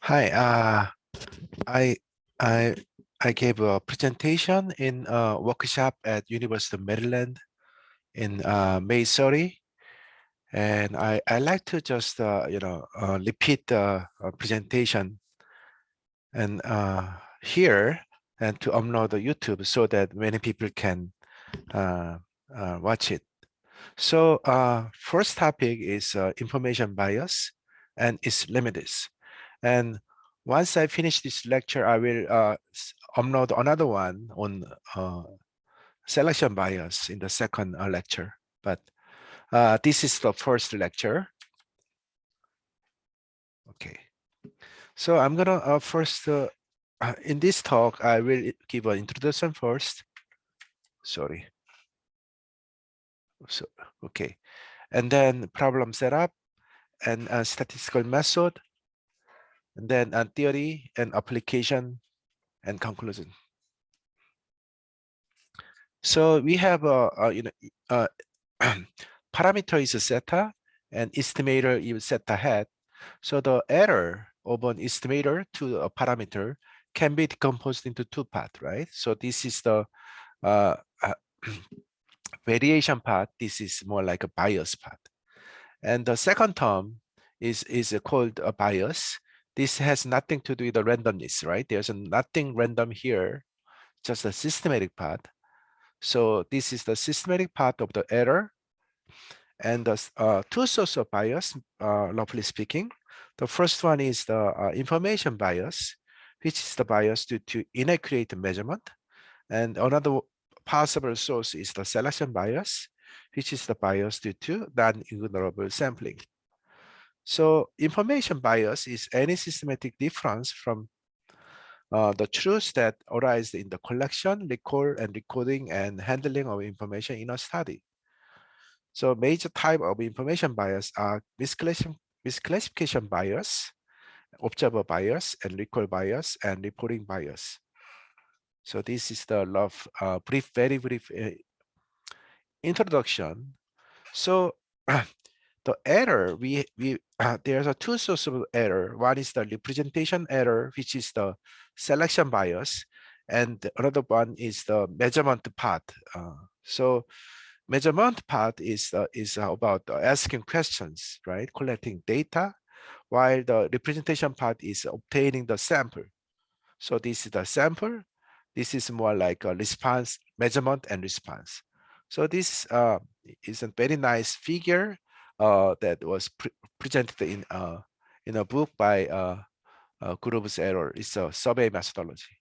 Hi, I I I gave a presentation in a workshop at University of Maryland in May 30, and I like to just repeat the presentation and here and to upload the YouTube so that many people can uh, watch it. So first topic is information bias and its remedies. And once I finish this lecture, I will upload another one on selection bias in the second lecture. But this is the first lecture. Okay. So I'm gonna first, in this talk, I will give an introduction first. Sorry. So, okay. And then problem setup and statistical method, and then theory and application and conclusion. So we have uh, parameter is zeta and estimator is zeta hat. So the error of an estimator to a parameter can be decomposed into two parts, right? So this is the uh, uh, variation part. This is more like a bias part. And the second term is called a bias. This has nothing to do with the randomness, right? There's nothing random here, just the systematic part. So this is the systematic part of the error. And the two sources of bias, roughly speaking. The first one is the information bias, which is the bias due to inaccurate measurement. And another possible source is the selection bias, which is the bias due to non-ignorable sampling. So information bias is any systematic difference from the truths that arise in the collection, record, and recording and handling of information in a study. So major type of information bias are misclassification bias, observer bias, and recall bias, and reporting bias. So this is the very brief introduction. So the error, there's a two sources of error. One is the representation error, which is the selection bias, and the another one is the measurement part. So measurement part is about asking questions, right? Collecting data, while the representation part is obtaining the sample. So this is the sample. This is more like a response, measurement and response. So this is a very nice figure that was presented in a book by Groove's error. It's a survey methodology.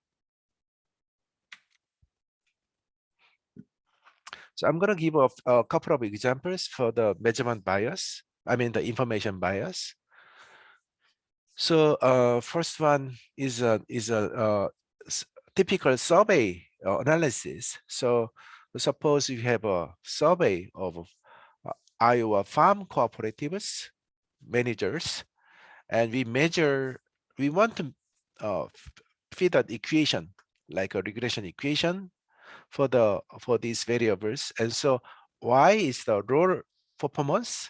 So I'm going to give a couple of examples for the measurement bias. I mean the information bias. So first one is a typical survey analysis. So suppose you have a survey of Iowa farm cooperatives managers, and we want to feed an equation like a regression equation for these variables. And so Y is the raw performance,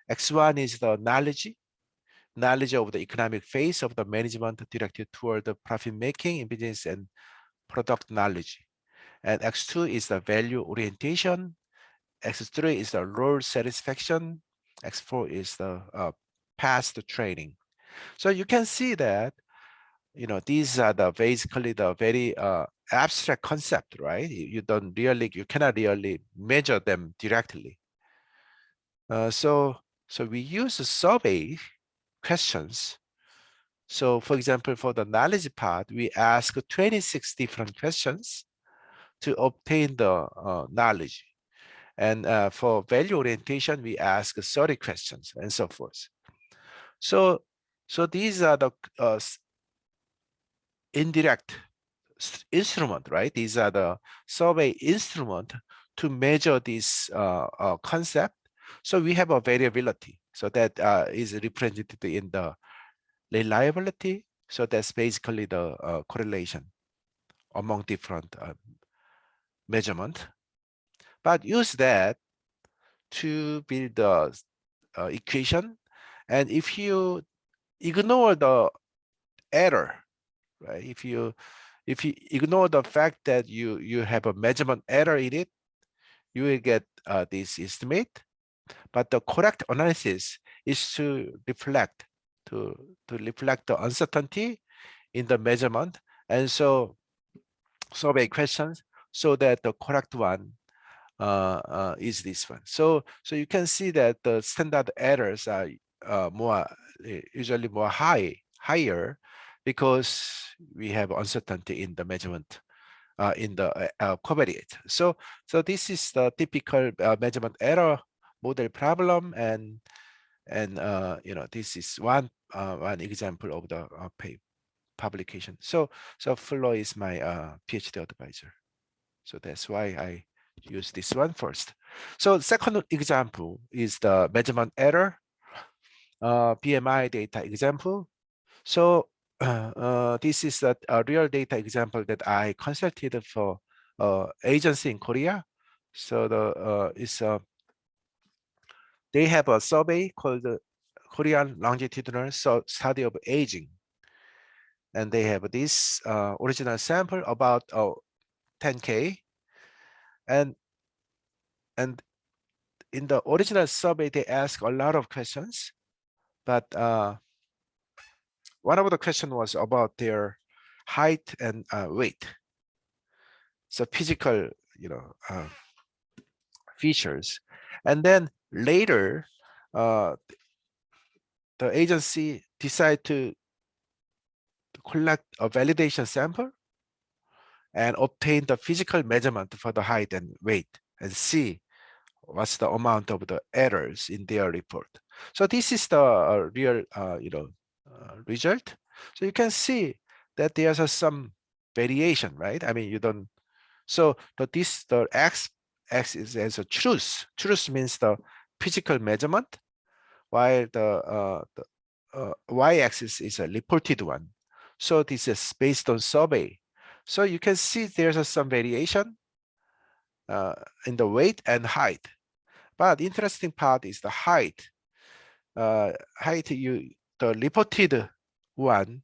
X1 is the knowledge of the economic phase of the management directed toward the profit making in business and product knowledge. And X2 is the value orientation, X3 is the role satisfaction, X4 is the past training. So you can see that these are the basically the very abstract concept, right? You cannot really measure them directly. So we use survey questions. So for example, for the knowledge part, we ask 26 different questions to obtain the knowledge. And for value orientation, we ask 30 questions and so forth. So these are the indirect instrument, right? These are the survey instrument to measure this concept. So we have a variability. So that is represented in the reliability. So that's basically the correlation among different measurement. But use that to build the equation. And if you ignore the error, right? If you ignore the fact that you have a measurement error in it, you will get this estimate. But the correct analysis is to reflect the uncertainty in the measurement, and so survey questions, so that the correct one is this one. So you can see that the standard errors are more usually higher, because we have uncertainty in the measurement in the covariate. So this is the typical measurement error model problem, and this is one example of the publication. So Flo is my PhD advisor. So that's why I use this one first. So second example is the measurement error, BMI data example. So this is a real data example that I consulted for agency in Korea. So they have a survey called the Korean Longitudinal Study of Aging, and they have this original sample about 10K, and and in the original survey they ask a lot of questions, but one of the question was about their height and weight. So physical, features. And then later, the agency decide to collect a validation sample and obtain the physical measurement for the height and weight, and see what's the amount of the errors in their report. So this is the real, result. So you can see that there's some variation, right? I mean, you don't. So the x is as a truth. Truth means the physical measurement, while the y-axis is a reported one. So this is based on survey. So you can see there's some variation in the weight and height. But the interesting part is the height. The reported one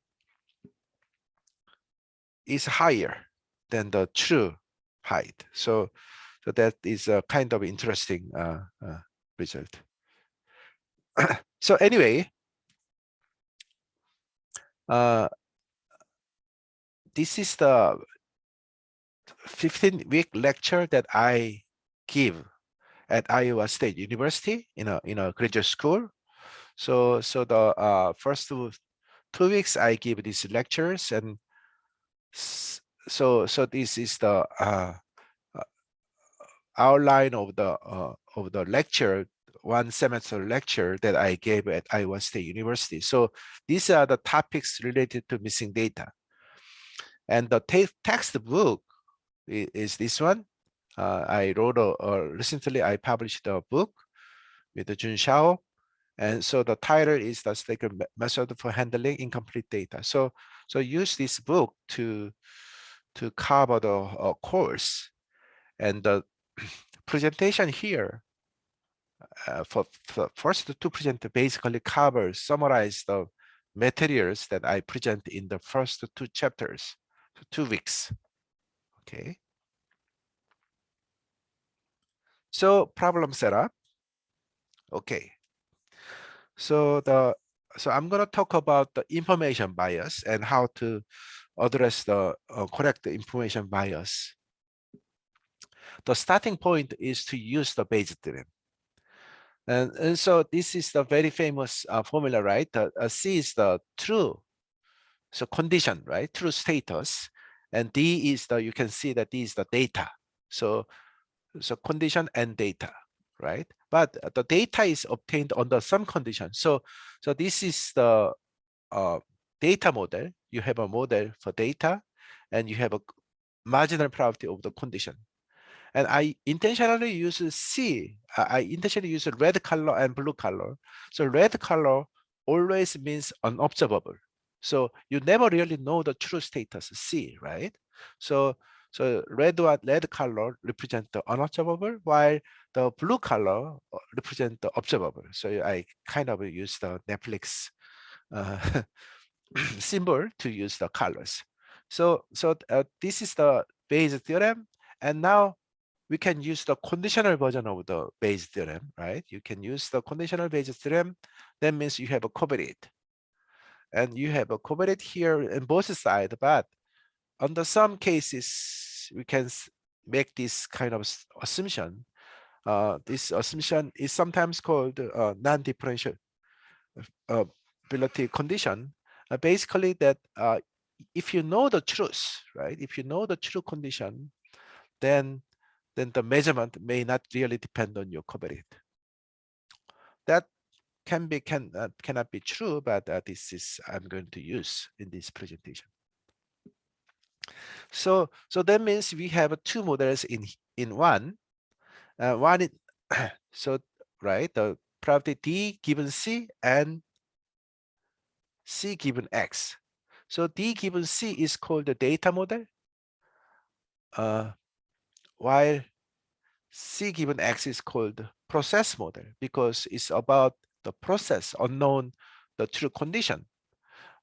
is higher than the true height. So that is a kind of interesting result. So anyway, this is the 15-week lecture that I give at Iowa State University in a graduate school. So the first 2 weeks I give these lectures, and so this is the outline of the lecture, one semester lecture that I gave at Iowa State University. So these are the topics related to missing data. And the textbook is this one. I wrote recently I published a book with Jun Shao. And so the title is the Staker Method for Handling Incomplete Data. So use this book to cover the course. And the presentation here for first two present basically summarize the materials that I present in the first two chapters, 2 weeks. Okay. So problem setup. Okay. So I'm going to talk about the information bias and how to address the correct information bias. The starting point is to use the Bayes theorem. And so this is the very famous formula, right? C is the true, so condition, right? True status. And D is you can see that D is the data. So condition and data, right? But the data is obtained under some condition. So this is the data model. You have a model for data, and you have a marginal probability of the condition. And I intentionally use C. I intentionally use red color and blue color. So red color always means unobservable. So you never really know the true status C, right? So red color represent the unobservable, while the blue color represent the observable. So I kind of use the Netflix symbol to use the colors. So this is the Bayes theorem, and now we can use the conditional version of the Bayes theorem, right? You can use the conditional Bayes theorem. That means you have a covariate, and you have a covariate here in both sides. But under some cases, we can make this kind of assumption. This assumption is sometimes called non-differential ability condition. Basically, that if you know the truth, right? If you know the true condition, then the measurement may not really depend on your covariate. That cannot be true, but this is I'm going to use in this presentation. So that means we have two models in one. One is so right, the probability D given C and C given X. So D given C is called the data model, while C given X is called process model because it's about the process unknown the true condition,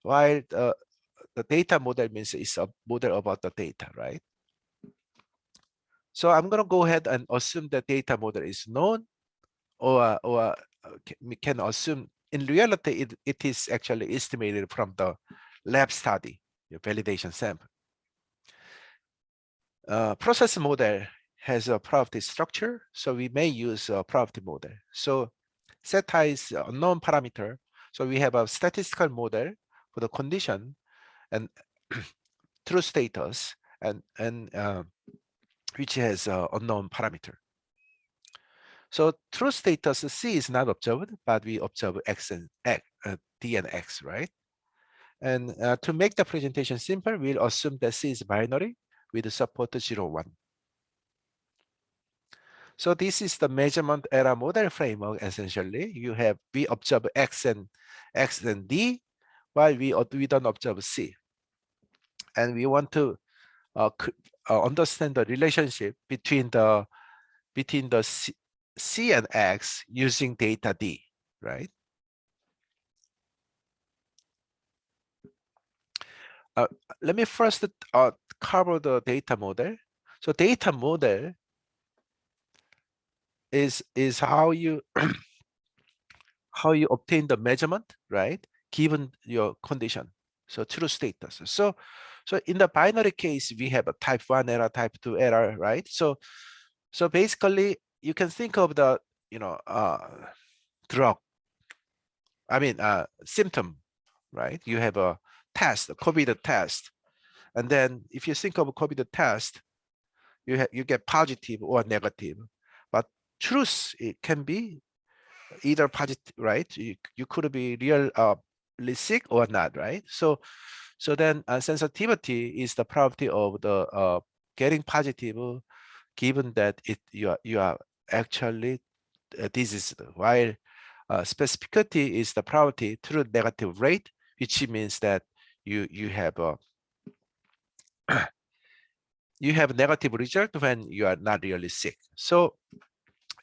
while the data model means it's a model about the data, right? So I'm going to go ahead and assume the data model is known, or we can assume in reality it is actually estimated from the lab study, your validation sample. Process model has a probability structure, so we may use a probability model. So theta is a unknown parameter, so we have a statistical model for the condition and true status and which has an unknown parameter. So true status C is not observed, but we observe X and X, D and X, right? And to make the presentation simple, we'll assume that C is binary with support 0, 1. So this is the measurement error model framework. Essentially, we observe X and D, while we don't observe C, and we want to understand the relationship between the C and X using data D, right? Let me first cover the data model. So data model is how you how you obtain the measurement, right? Given your condition, so true status. So in the binary case, we have a type 1 error, type 2 error, right? So basically, you can think of the drug. I mean, symptom, right? You have a test, a COVID test, and then if you think of a COVID test, you get positive or negative. But truth, it can be either positive, right? You could be really sick or not, right? So then sensitivity is the probability of the getting positive, given that you are actually diseased, while specificity is the probability true negative rate, which means that you have a you have a negative result when you are not really sick. So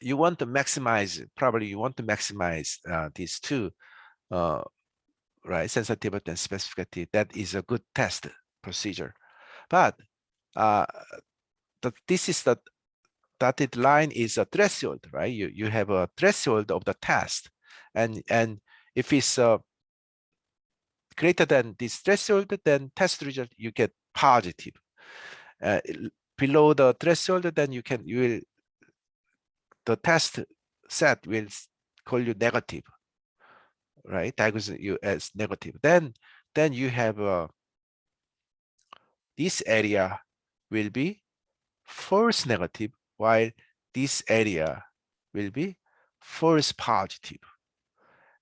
you want to maximize, probably you want to maximize these two, right? Sensitivity and specificity. That is a good test procedure. But this is the dotted line is a threshold, right? You have a threshold of the test, and if it's greater than this threshold, then test result you get positive. Below the threshold, then you will the test set will call you negative, right? Diagnose you as negative. Then you have this area will be false negative, while this area will be false positive.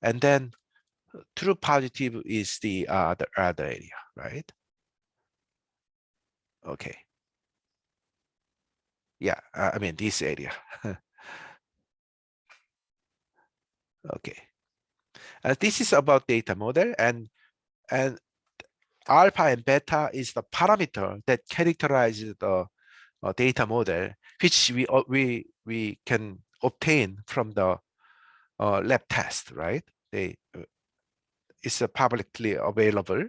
And then true positive is the other area, right? Okay. Yeah, I mean this area. Okay. This is about data model, and alpha and beta is the parameter that characterizes the data model, which we can obtain from the lab test, right? is publicly available,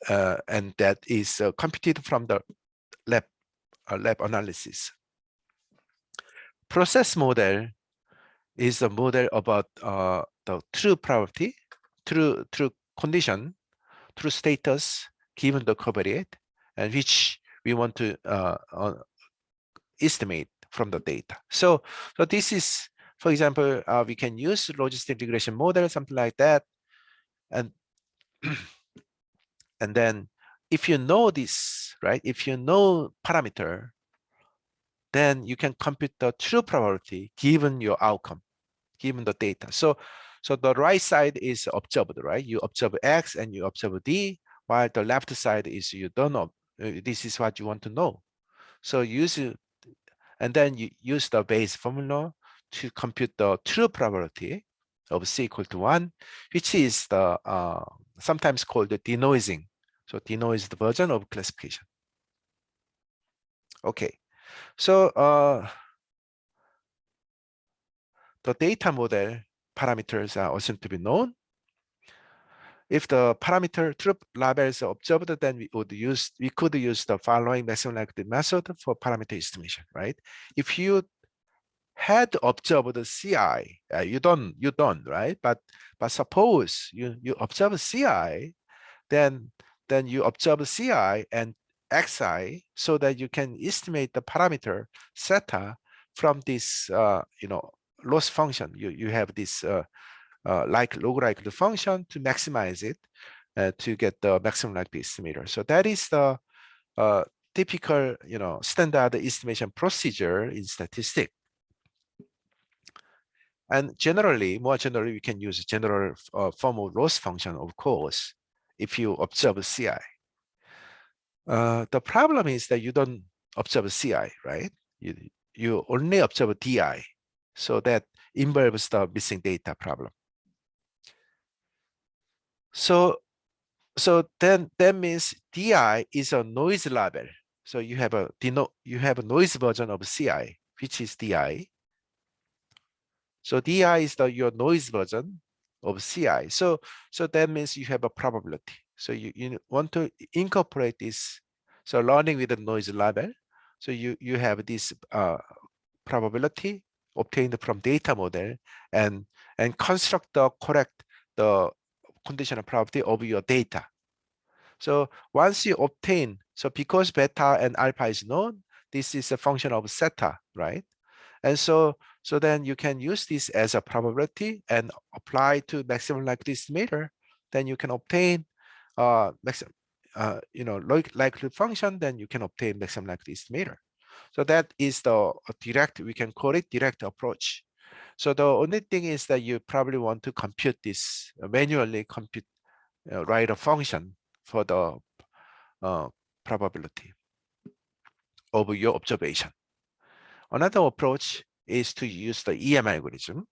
and that is computed from the lab analysis. Process model is a model about the true probability, true condition, true status given the covariate, and which we want to estimate from the data. So this is, for example, we can use logistic regression model, something like that, and and then if you know this, right? If you know parameter, then you can compute the true probability given your outcome, given the data. So the right side is observed, right? You observe X and you observe D, while the left side is you don't know. This is what you want to know. So and then you use the base formula to compute the true probability of C equal to 1, which is the sometimes called the denoising. So denoised version of classification. Okay, so the data model parameters are assumed to be known. If the parameter true labels are observed, then we could use the following maximum likelihood method for parameter estimation, right? If you had observed the CI, you don't, right? But suppose you observe CI, then you observe CI and XI so that you can estimate the parameter theta from this loss function. You have this like log likelihood function to maximize it to get the maximum likelihood estimator. So that is the typical standard estimation procedure in statistics. And more generally, we can use general form of loss function, of course, if you observe CI. The problem is that you don't observe CI, right? You only observe DI. So that involves the missing data problem. So then that means DI is a noise label. So you have a noise version of CI, which is DI. So DI is your noise version of CI. So that means you have a probability. So you want to incorporate this. So learning with the noise label. So you have this probability obtained from data model and construct the correct conditional probability of your data. So once you obtain, so because beta and alpha is known, this is a function of theta, right? And so then you can use this as a probability and apply to maximum likelihood estimator. Then you can obtain likelihood function. Then you can obtain maximum likelihood estimator. So that is the direct. We can call it direct approach. So the only thing is that you probably want to compute this manually. Write a function for the probability of your observation. Another approach is to use the EM algorithm.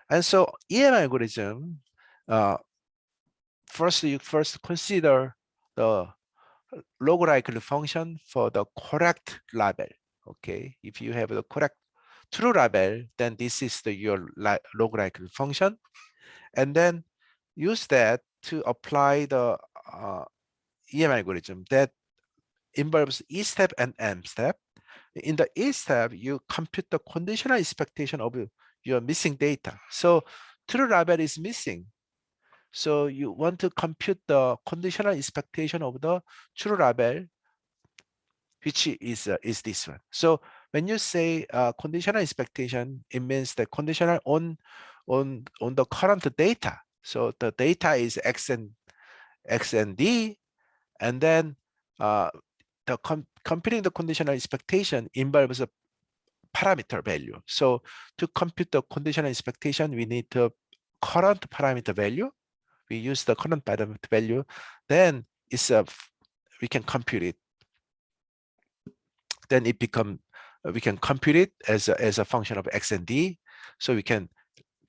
And so EM algorithm, you first consider the log likelihood function for the correct label. Okay, if you have the correct true label, then this is your log likelihood function. And then use that to apply the EM algorithm that involves E step and M step. In the E step, you compute the conditional expectation of your missing data. So true label is missing. So you want to compute the conditional expectation of the true label, which is this one. So when you say conditional expectation, it means the conditional on the current data. So the data is X and D, and then computing the conditional expectation involves a parameter value. So to compute the conditional expectation, we need the current parameter value. We use the current parameter value. Then we can compute it. Then we can compute it as a function of X and D. So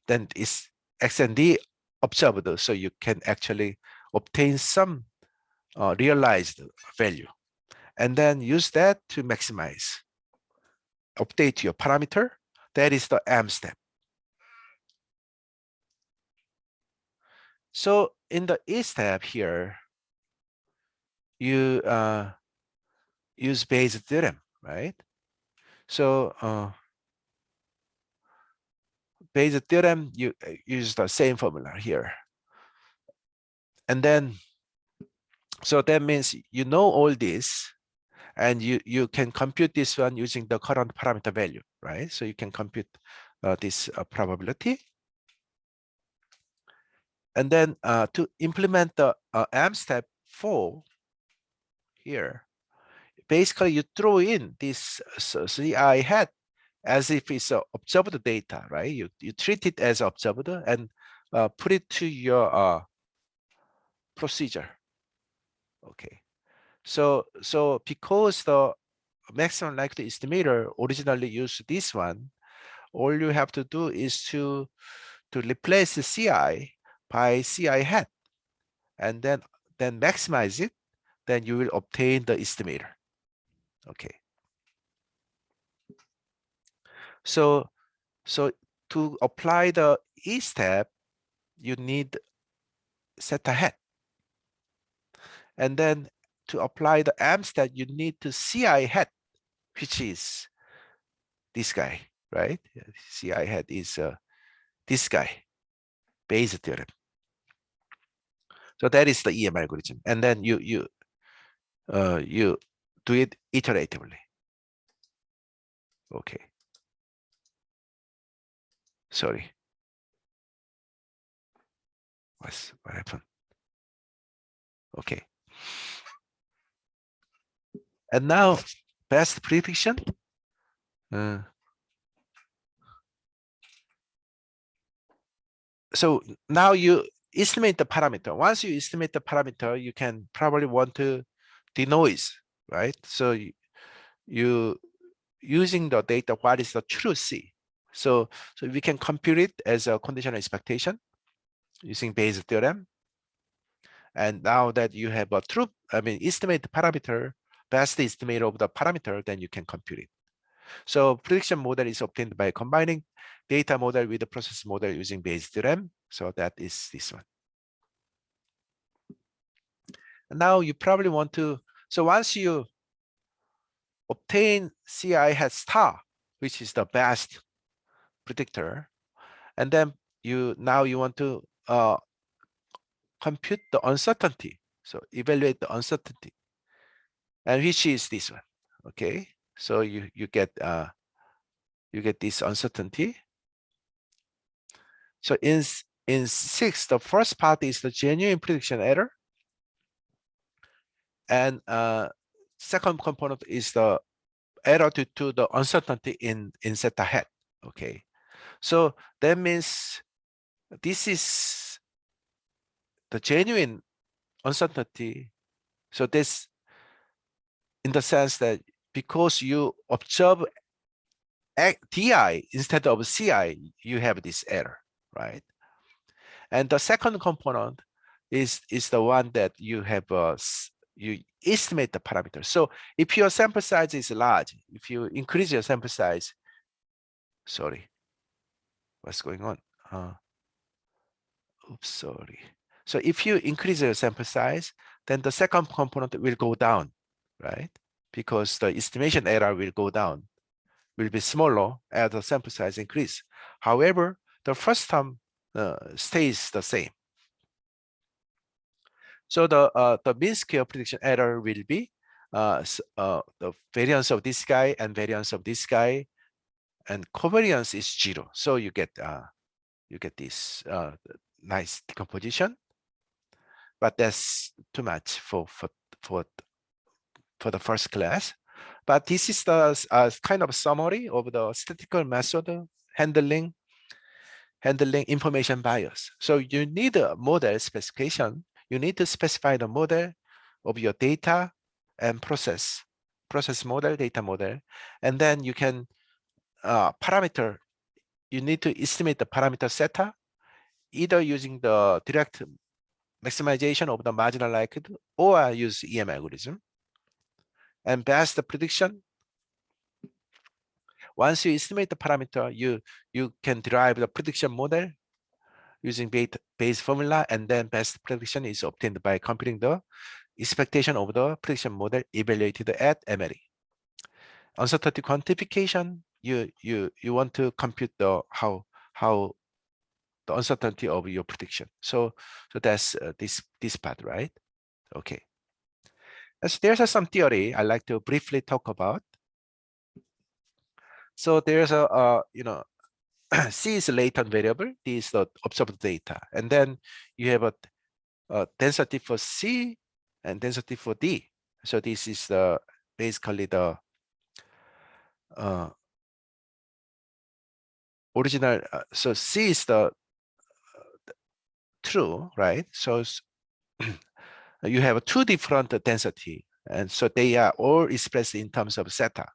then it's X and D observed. So you can actually obtain some realized value, and then use that to maximize. Update your parameter. That is the M step. So in the E step here, you use Bayes theorem, right? So Bayes theorem, you use the same formula here. And then, so that means you know all this, and you can compute this one using the current parameter value, right? So you can compute this probability. And then to implement the M step 4 here, basically you throw in this CI hat as if it's observed data, right? You treat it as observed and put it to your procedure. Okay. So because the maximum likely estimator originally used this one, all you have to do is to replace the CI by CI hat, and then maximize it, then you will obtain the estimator. Okay. So to apply the E step, you need theta hat. And then to apply the M step, you need to CI hat, which is this guy, right? CI hat is this guy, Bayes theorem. So that is the EM algorithm. And then you do it iteratively. Okay. Sorry. What happened? Okay. And now best prediction. So now you estimate the parameter. Once you estimate the parameter, you can probably want to denoise, right? So you using the data, what is the true C? So we can compute it as a conditional expectation using Bayes theorem. And now that you have a true, estimate the parameter, best estimate of the parameter, then you can compute it. So prediction model is obtained by combining data model with the process model using Bayes theorem. So that is this one. And now you probably want to, so once you obtain CI hat star, which is the best predictor, and then you want to compute the uncertainty. So evaluate the uncertainty, and which is this one. Okay, so you get this uncertainty. So in 6, the first part is the genuine prediction error, and second component is the error due to the uncertainty in theta hat. Okay, so that means this is the genuine uncertainty. So this, in the sense that because you observe DI instead of CI, you have this error, right? And the second component is the one that you have you estimate the parameter. So if your sample size is large, if you increase your sample size, sorry, what's going on? Oops, sorry. So if you increase your sample size, then the second component will go down, right? Because the estimation error will go down, will be smaller as the sample size increase. However, the first term stays the same. So the mean square prediction error will be the variance of this guy and variance of this guy, and covariance is 0. So you get this nice decomposition, but that's too much for the first class. But this is the kind of summary of the statistical method handling information bias. So you need a model specification. You need to specify the model of your data and process model, data model, and then you can parameter. You need to estimate the parameter theta, either using the direct maximization of the marginal likelihood or use EM algorithm. And best the prediction. Once you estimate the parameter, you can derive the prediction model using Bayes formula, and then best prediction is obtained by computing the expectation of the prediction model evaluated at MLE. Uncertainty quantification, you want to compute the how the uncertainty of your prediction. So that's this part, right? Okay. So there's some theory I like to briefly talk about. So there's a C is a latent variable. D is the observed data, and then you have a density for C and density for D. So this is the basically the original. So C is the true, right? So you have two different density, and so they are all expressed in terms of zeta.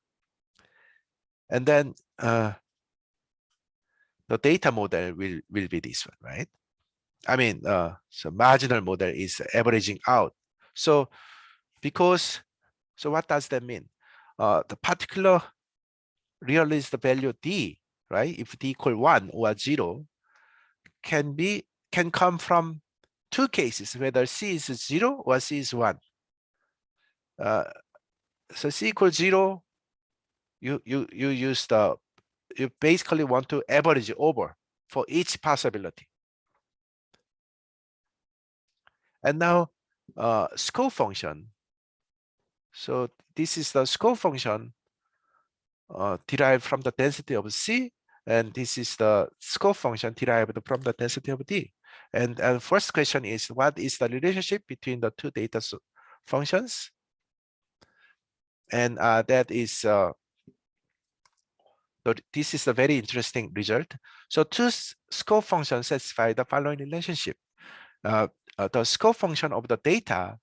And then the data model will be this one, right? I mean, so marginal model is averaging out. So so what does that mean? The particular realist value D, right? If D equal 1 or 0, can come from two cases, whether C is 0 or C is 1. So C equals 0, you basically want to average over for each possibility. And now scope function. So this is the scope function derived from the density of C, and this is the scope function derived from the density of D. And first question is, what is the relationship between the two data functions? And that is this is a very interesting result. So two scope functions satisfy the following relationship. The scope function of the data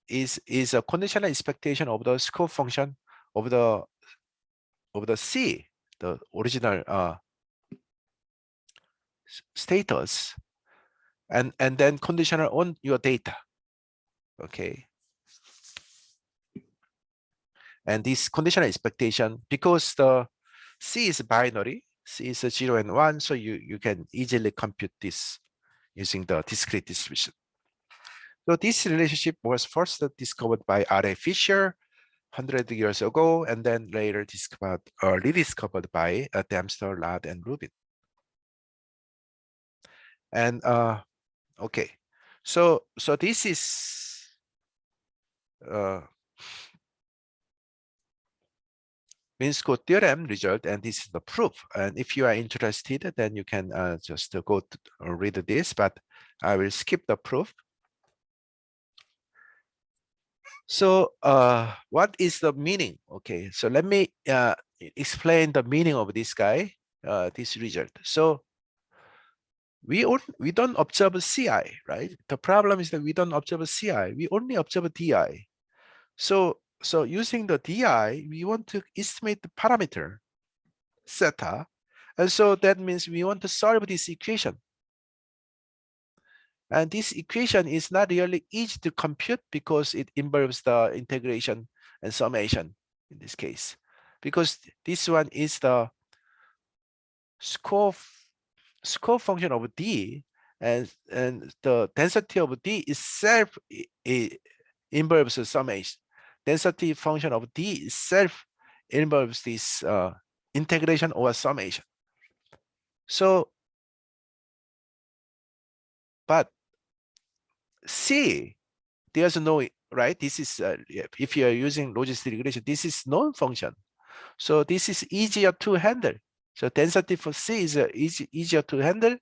is a conditional expectation of the scope function of the C, the original status, and then conditional on your data. Okay. And this conditional expectation, because the C is binary, C is 0 and 1, so you can easily compute this using the discrete distribution. So this relationship was first discovered by R.A. Fisher 100 years ago, and then later rediscovered by Dempster, Ladd, and Rubin. And okay, so this is Minsky theorem result, and this is the proof. And if you are interested, then you can just go to read this, but I will skip the proof. So what is the meaning? Okay, so let me explain the meaning of this guy, this result. So we don't observe CI, right? The problem is that we don't observe CI. We only observe DI. So using the DI, we want to estimate the parameter zeta, and so that means we want to solve this equation. And this equation is not really easy to compute because it involves the integration and summation in this case, because this one is the scope function of D, and the density of D itself involves a summation. Density function of D itself involves this integration or summation. So, but C, there's no, right? This is, if you are using logistic regression, this is known function. So this is easier to handle. So density for C is easier to handle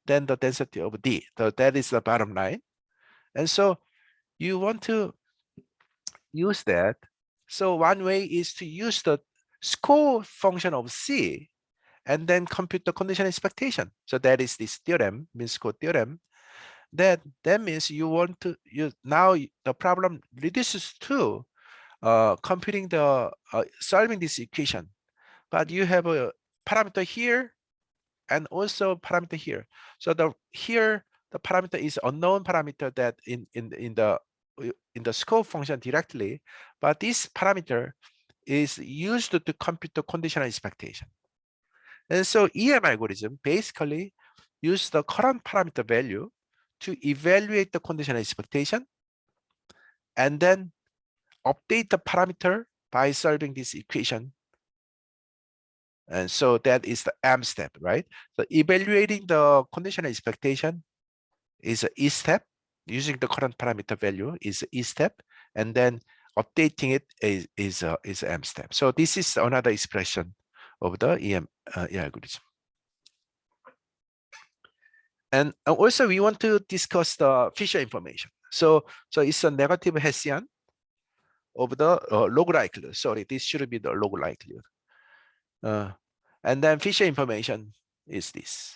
than the density of D. So that is the bottom line. And so you want to use that. So one way is to use the score function of C and then compute the conditional expectation. So that is this theorem, Minsky theorem. That means you want to now the problem reduces to computing the solving this equation, but you have a parameter here and also parameter here. So the parameter is unknown parameter that in the scope function directly, but this parameter is used to compute the conditional expectation. And so EM algorithm basically use the current parameter value to evaluate the conditional expectation, and then update the parameter by solving this equation. And so that is the M step, right? So evaluating the conditional expectation is a E step. Using the current parameter value is a E step, and then updating it is a M step. So this is another expression of the EM algorithm. And also we want to discuss the Fisher information. So it's a negative Hessian of the log likelihood. Sorry, this should be the log likelihood. And then Fisher information is this.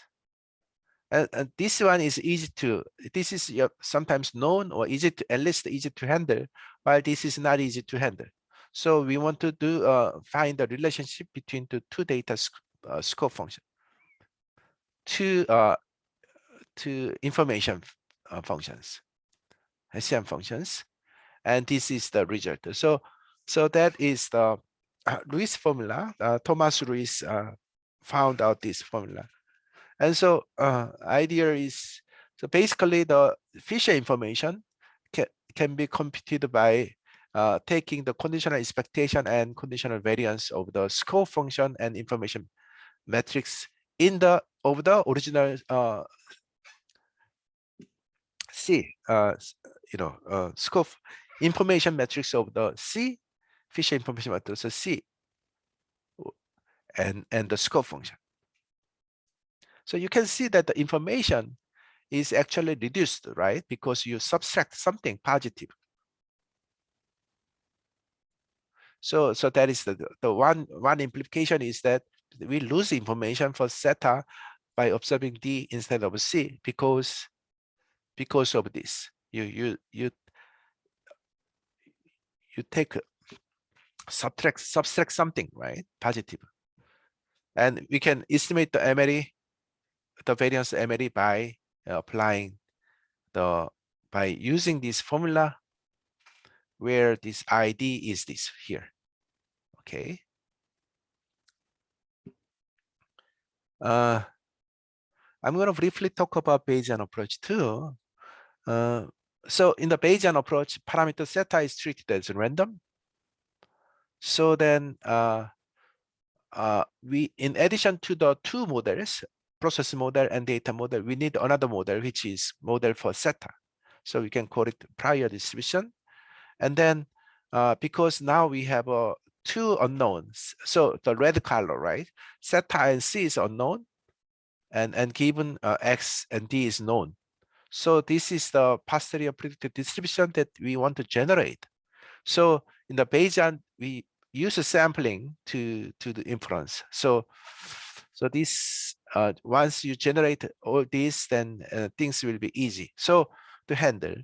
And this one is easy to, this is sometimes known or easy to, at least easy to handle, while this is not easy to handle. So we want to do find the relationship between the two data scope function, two information functions, Hessian functions, and this is the result. So that is the Lewis formula. Thomas Lewis found out this formula. And so idea is, so basically the Fisher information can be computed by taking the conditional expectation and conditional variance of the scope function and information matrix in the of the original C, scope information matrix of the C, Fisher information matrix of C, and the scope function. So you can see that the information is actually reduced, right? Because you subtract something positive. So that is the one implication is that we lose information for zeta by observing D instead of C because of this. You take subtract something, right? Positive. And we can estimate the MLE, the variance MLE by applying by using this formula where this ID is this here. Okay. I'm going to briefly talk about Bayesian approach too. So in the Bayesian approach, parameter zeta is treated as random. So then we, in addition to the two models, process model and data model, we need another model, which is model for zeta. So we can call it prior distribution. And then because now we have two unknowns, so the red color, right? Zeta and C is unknown, and given X and D is known. So this is the posterior predicted distribution that we want to generate. So in the Bayesian, we use a sampling to the inference. So this once you generate all this, then things will be easy so to handle.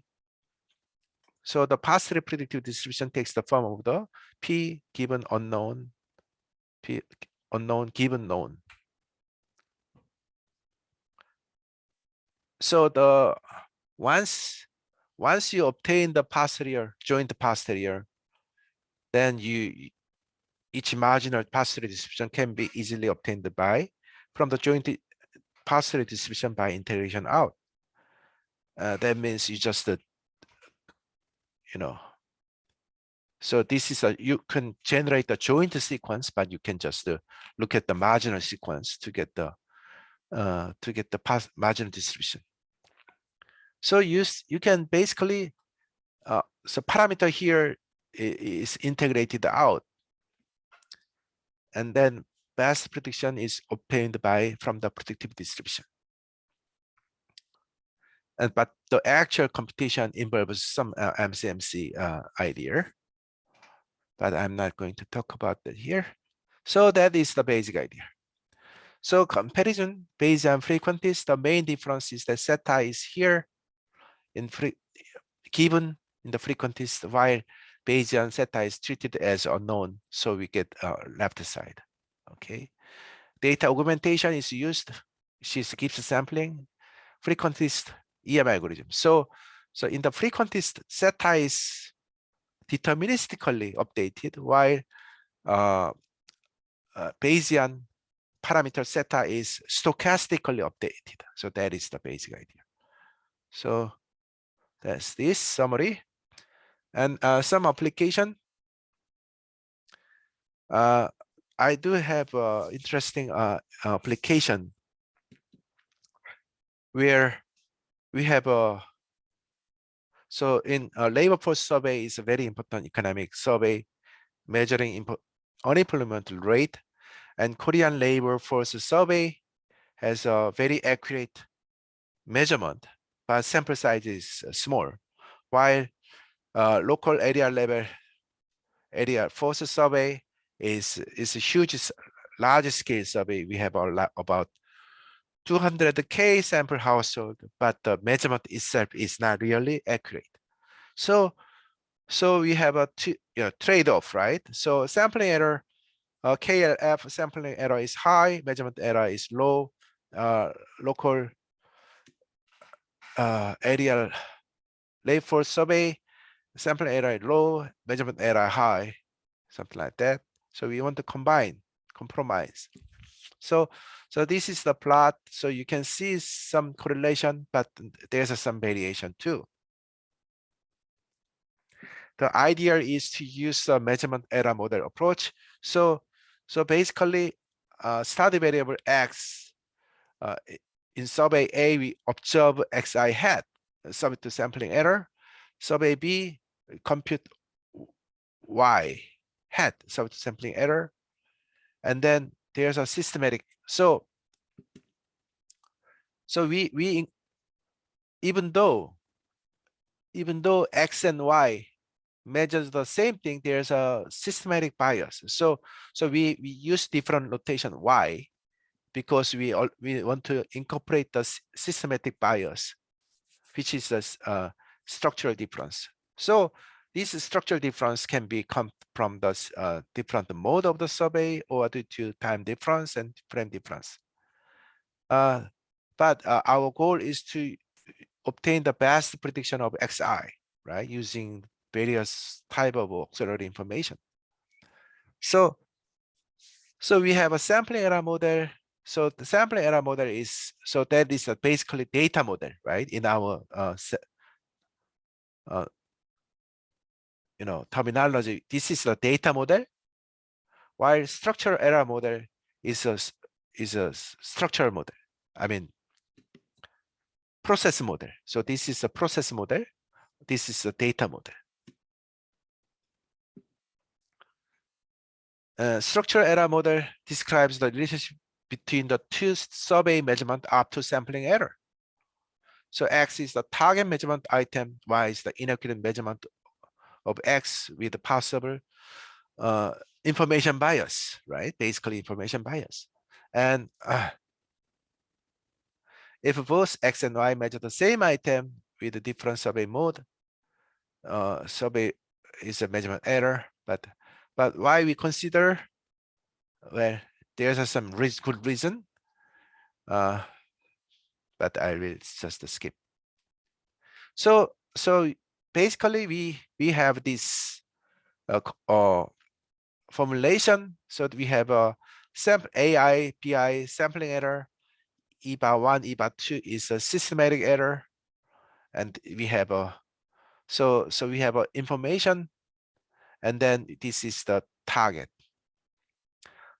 So the posterior predictive distribution takes the form of the P given unknown, P unknown given known. So the once you obtain the posterior, joint posterior, then each marginal posterior distribution can be easily obtained from the joint posterior distribution by integration out. That means you just so this is you can generate the joint sequence, but you can just look at the marginal sequence to get the marginal distribution. So you can basically so parameter here is integrated out, and then best prediction is obtained from the predictive distribution. But the actual computation involves some MCMC idea, but I'm not going to talk about that here. So that is the basic idea. So comparison Bayesian frequencies, the main difference is that zeta is here given in the frequencies, while Bayesian zeta is treated as unknown, so we get left side. Okay, data augmentation is used. She gives sampling. Frequentist EM algorithm. So in the frequentist, zeta is deterministically updated, while Bayesian parameter zeta is stochastically updated. So that is the basic idea. So that's this summary. And some application. I do have interesting application where we have a so in labor force survey is a very important economic survey measuring unemployment rate, and Korean labor force survey has a very accurate measurement, but sample size is small, while local area force survey is a huge large scale survey. We have about 200K sample household, but the measurement itself is not really accurate. So we have a trade-off, right? So sampling error, KLF sampling error is high, measurement error is low, local area labor force survey, sampling error is low, measurement error high, something like that. So we want to compromise. So this is the plot. So you can see some correlation, but there's some variation too. The idea is to use the measurement error model approach. So basically, study variable X, in survey A, we observe Xi hat, subject to sampling error. Survey B, compute Y hat, subject to sampling error. And then there's a systematic. So we even though X and Y measures the same thing, there's a systematic bias. So we use different notation Y because we want to incorporate the systematic bias, which is a structural difference. So this structural difference can be come from the different mode of the survey or due to time difference and frame difference. But our goal is to obtain the best prediction of Xi, right, using various type of auxiliary information. So we have a sampling error model. So the sampling error model is, so that is basically data model, right? In our terminology, this is a data model, while structural error model is a structural model. I mean, process model. So this is a process model. This is a data model. Structural error model describes the relationship between the two survey measurement up to sampling error. So X is the target measurement item, Y is the inaccurate measurement of X with possible information bias, right? Basically information bias. And if both X and Y measure the same item with a different survey mode, survey is a measurement error. But why we consider, well, there's some good reason, but I will just skip. So basically we have this formulation. So we have a sample AI PI sampling error. E bar 1, E bar 2 is a systematic error, and we have a so we have a information, and then this is the target.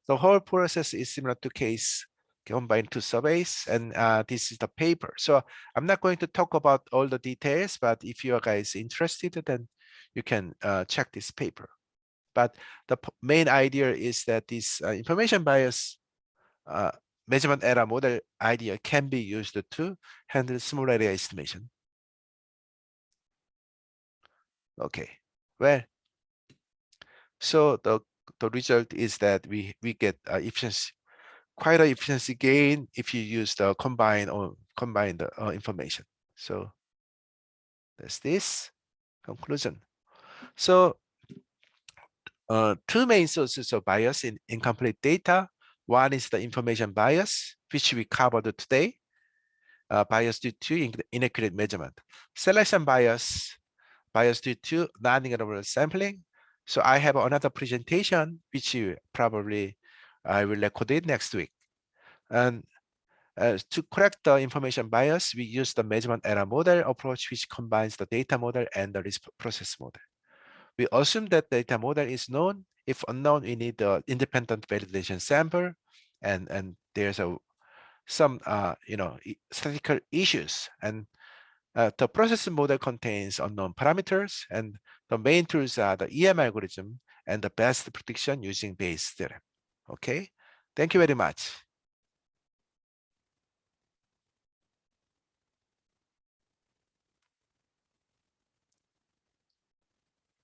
The whole process is similar to case combined two surveys, and this is the paper. So I'm not going to talk about all the details, but if you are guys interested, then you can check this paper. But the main idea is that this information bias measurement error model idea can be used to handle small area estimation. Okay, well, so the result is that we get efficiency, quite an efficiency gain if you use the combined information. So that's this conclusion. So two main sources of bias in incomplete data. One is the information bias, which we covered today, bias due to inaccurate measurement. Selection bias due to non-ignorable sampling. So I have another presentation, which probably I will record it next week. And to correct the information bias, we use the measurement error model approach, which combines the data model and the process model. We assume that data model is known. If unknown, we need the independent validation sample, and there's some statistical issues. And the process model contains unknown parameters, and the main tools are the EM algorithm and the best prediction using Bayes theorem. Okay, thank you very much.